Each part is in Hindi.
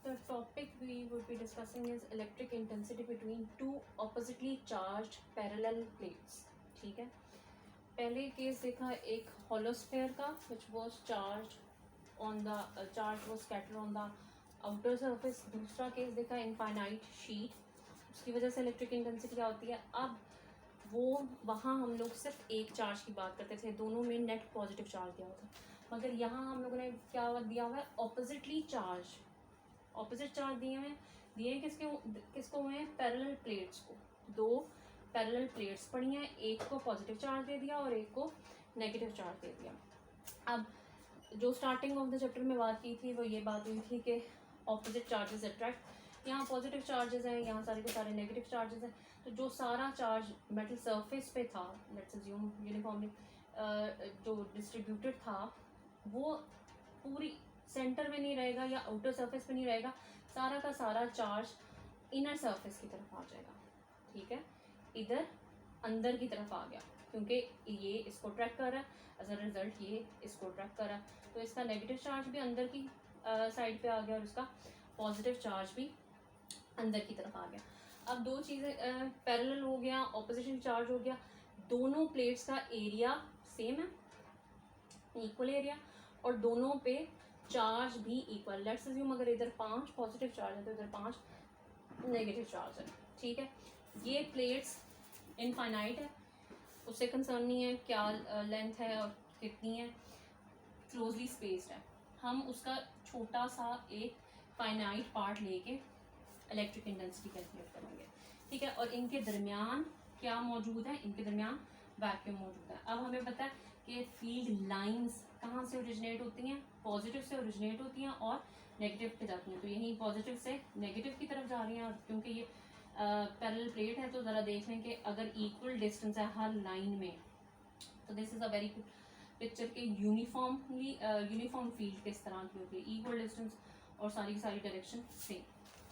the topic we would be discussing is electric intensity between two oppositely charged parallel plates. ठीक है, पहले केस देखा एक hollow sphere का which was charged on the charge was scattered on the outer surface. दूसरा केस देखा infinite sheet, उसकी वजह से इलेक्ट्रिक इंटेंसिटी क्या होती है. अब वो वहाँ हम लोग सिर्फ एक चार्ज की बात करते थे, दोनों में नेट पॉजिटिव चार्ज दिया होता, मगर यहाँ हम लोगों ने क्या दिया हुआ है, ऑपोजिटली चार्ज, ऑपोजिट चार्ज दिए किसको हुए हैं, पैरेलल प्लेट्स को. दो पैरेलल प्लेट्स पड़ी हैं, एक को पॉजिटिव चार्ज दे दिया और एक को नेगेटिव चार्ज दे दिया. अब जो स्टार्टिंग ऑफ द चैप्टर में बात की थी वो ये बात हुई थी कि ऑपोजिट चार्जेस अट्रैक्ट, यहाँ पॉजिटिव चार्जेस हैं, यहाँ सारे के सारे नेगेटिव चार्जेस हैं. तो जो सारा चार्ज मेटल सरफेस पे था, लेट्स अज्यूम यूनिफॉर्मली जो डिस्ट्रीब्यूटेड था, वो पूरी सेंटर में नहीं रहेगा या आउटर सरफेस पे नहीं रहेगा, सारा का सारा चार्ज इनर सरफेस की तरफ आ जाएगा. ठीक है, इधर अंदर की तरफ आ गया क्योंकि ये इसको ट्रैक कर रहा है, एज अ रिजल्ट ये इसको ट्रैक कर रहा है. तो इसका नेगेटिव चार्ज भी अंदर की साइड पे आ गया और इसका पॉजिटिव चार्ज भी अंदर की तरफ आ गया. अब दो चीज़ें, पैरेलल हो गया, ऑपोजिशन चार्ज हो गया, दोनों प्लेट्स का एरिया सेम है, इक्वल एरिया, और दोनों पे चार्ज भी इक्वल. लेट्स अज्यूम अगर इधर 5 पॉजिटिव चार्ज है तो इधर 5 नेगेटिव चार्ज है. ठीक है, ये प्लेट्स इनफाइनाइट है, उससे कंसर्न नहीं है क्या लेंथ है और कितनी है, क्लोजली स्पेस्ड है. हम उसका छोटा सा एक फाइनाइट पार्ट लेके इलेक्ट्रिक इंटेंसिटी कैलकुलेट करेंगे. ठीक है, और इनके दरमियान क्या मौजूद है, इनके दरमियान वैक्यूम मौजूद है. अब हमें पता है कि फील्ड लाइंस कहाँ से ओरिजिनेट होती हैं, पॉजिटिव से ओरिजिनेट होती हैं और नेगेटिव पे जाती हैं. तो यही पॉजिटिव से नेगेटिव की तरफ जा रही हैं, और क्योंकि ये पैरेलल प्लेट है तो ज़रा देख लें कि अगर इक्वल डिस्टेंस है हर लाइन में, तो this is a very good picture के यूनिफॉर्म फील्ड किस तरह की होती है, इक्वल डिस्टेंस और सारी की सारी डायरेक्शन सेम.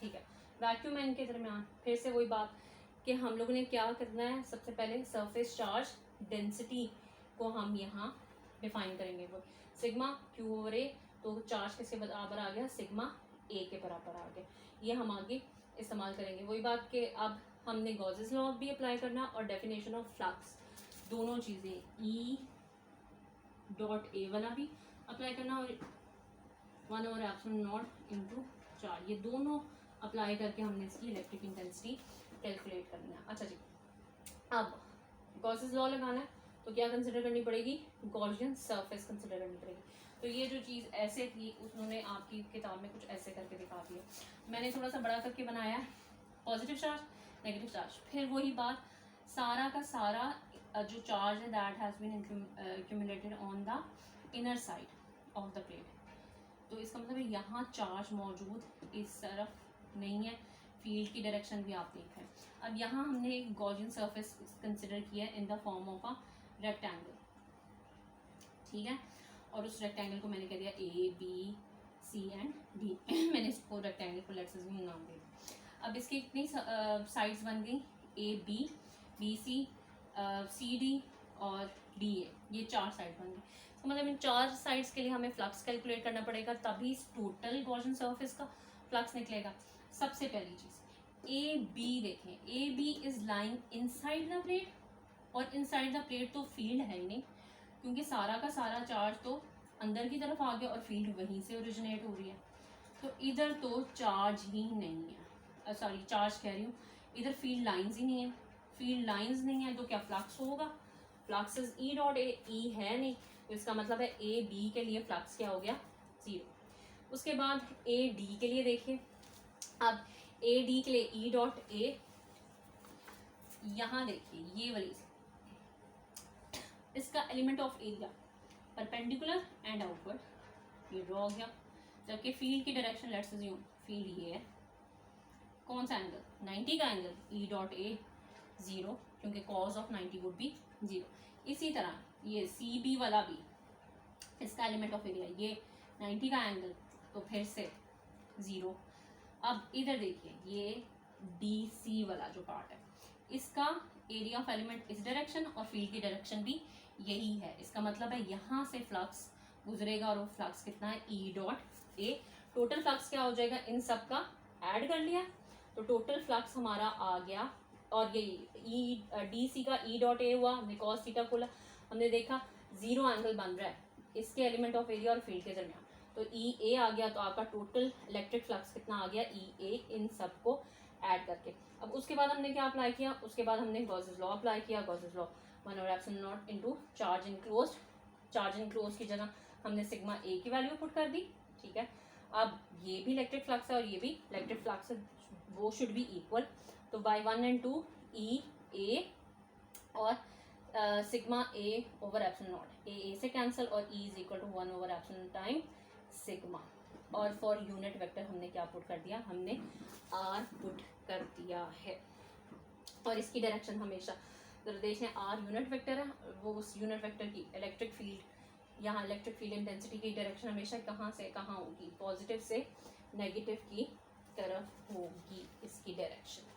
ठीक है, वैक्यूम है इनके दरमियान. फिर से वही बात कि हम लोगों ने क्या करना है, सबसे पहले सरफेस चार्ज डेंसिटी को हम यहाँ डिफाइन करेंगे. वो सिग्मा क्यू ओवर ए, तो चार्ज किसके बराबर आ गया, सिग्मा ए के बराबर आ गया. ये हम आगे इस्तेमाल करेंगे. वही बात कि अब हमने गॉसेस लॉ भी अप्लाई करना और डेफिनेशन ऑफ फ्लक्स, दोनों चीज़ें ई डॉट ए वाला भी अप्लाई करना और 1/ε0 इंटू चार्ज, ये दोनों अप्लाई करके हमने इसकी इलेक्ट्रिक इंटेंसिटी कैलकुलेट करनी है. अच्छा जी, अब गॉसेस लॉ लगाना है तो क्या कंसिडर करनी पड़ेगी, गॉसियन सरफेस कंसिडर करनी पड़ेगी. तो ये जो चीज़ ऐसे थी उन्होंने आपकी किताब में कुछ ऐसे करके दिखा दिया, मैंने थोड़ा सा बड़ा करके बनाया है. पॉजिटिव चार्ज, नेगेटिव चार्ज, फिर वही बात, सारा का सारा जो चार्ज है that has been accumulated on the inner side of the plate. तो इसका मतलब है यहाँ चार्ज मौजूद इस तरफ नहीं है, फील्ड की डायरेक्शन भी आप देख रहे हैं. अब यहाँ हमने एक गॉसियन सरफेस कंसिडर किया है in the form of a rectangle. ठीक है, और उस रेक्टेंगल को मैंने कह दिया A B C and D. मैंने इसको रेक्टेंगल को लेट्स अज्यूम नाम दे दिया. अब इसकी कितनी साइड्स बन गई, A B C C D और डी ए, ये 4 साइड बन गई. तो मतलब इन 4 साइड्स के लिए हमें फ्लक्स कैलकुलेट करना पड़ेगा, तभी इस टोटल गॉसियन सरफेस का फ्लक्स निकलेगा. सबसे पहली चीज़ ए बी देखें, A B is lying inside the plate, और इनसाइड द प्लेट तो फील्ड है ही नहीं क्योंकि सारा का सारा चार्ज तो अंदर की तरफ आ गया और फील्ड वहीं से ओरिजिनेट हो रही है. तो इधर तो चार्ज ही नहीं है, सॉरी चार्ज कह रही हूँ, इधर फील्ड लाइंस ही नहीं है. फील्ड लाइंस नहीं है तो क्या फ्लक्स होगा, flux is E dot A, E है नहीं, तो इसका मतलब है ए बी के लिए फ्लक्स क्या हो गया, 0. उसके बाद ए डी के लिए देखिए, अब ए डी के लिए ई डॉट ए, यहाँ देखिए ये वाली इसका element of area perpendicular and outward, ये ड्रॉ हो गया. जबकि फील्ड की डायरेक्शन लेट्स अज्यूम फील्ड ये है, कौन सा एंगल, 90 का एंगल, ई डॉट ए 0 क्योंकि कॉज ऑफ 90 वुड बी 0. इसी तरह ये सी बी वाला भी, इसका एलिमेंट ऑफ एरिया ये 90 का एंगल, तो फिर से 0. अब इधर देखिए ये डी सी वाला जो पार्ट है, इसका एरिया ऑफ एलिमेंट इस डायरेक्शन और फील्ड की डायरेक्शन भी यही है. इसका मतलब है यहाँ से फ्लक्स गुजरेगा और वो फ्लक्स कितना है, ई डॉट ए टोटल फ्लक्स क्या हो जाएगा, इन सब का ऐड कर लिया तो टोटल फ्लक्स हमारा आ गया, और ये ई डी सी का ई डॉट ए हुआ, हमने कॉस थीटा खोला, हमने देखा जीरो एंगल बन रहा है इसके एलिमेंट ऑफ एरिया और फील्ड के दरमियान, तो ई ए आ गया, तो आपका टोटल इलेक्ट्रिक फ्लक्स कितना आ गया, ई ए, इन सब को ऐड करके। अब उसके बाद हमने क्या अप्लाई किया, उसके बाद हमने गॉसेस लॉ अप्लाई किया, Gauss's law 1/ε0 into charge enclosed की जगह हमने सिग्मा ए की वैल्यू पुट कर दी, ठीक है। अब ये भी इलेक्ट्रिक फ्लक्स है और ये भी इलेक्ट्रिक फ्लक्स है, वो शुड बी इक्वल, तो बाय 1 and 2 ई ए और sigma A over epsilon A से कैंसिल, और E is equal to 1 over epsilon time sigma, और फॉर यूनिट वेक्टर हमने क्या पुट कर दिया, हमने आर पुट कर दिया है, और इसकी डायरेक्शन हमेशा देश में आर यूनिट वेक्टर है, वो उस यूनिट वेक्टर की इलेक्ट्रिक फील्ड, यहाँ इलेक्ट्रिक फील्ड इंटेंसिटी की डायरेक्शन हमेशा कहाँ से कहाँ होगी, पॉजिटिव से नेगेटिव की तरफ होगी इसकी डायरेक्शन।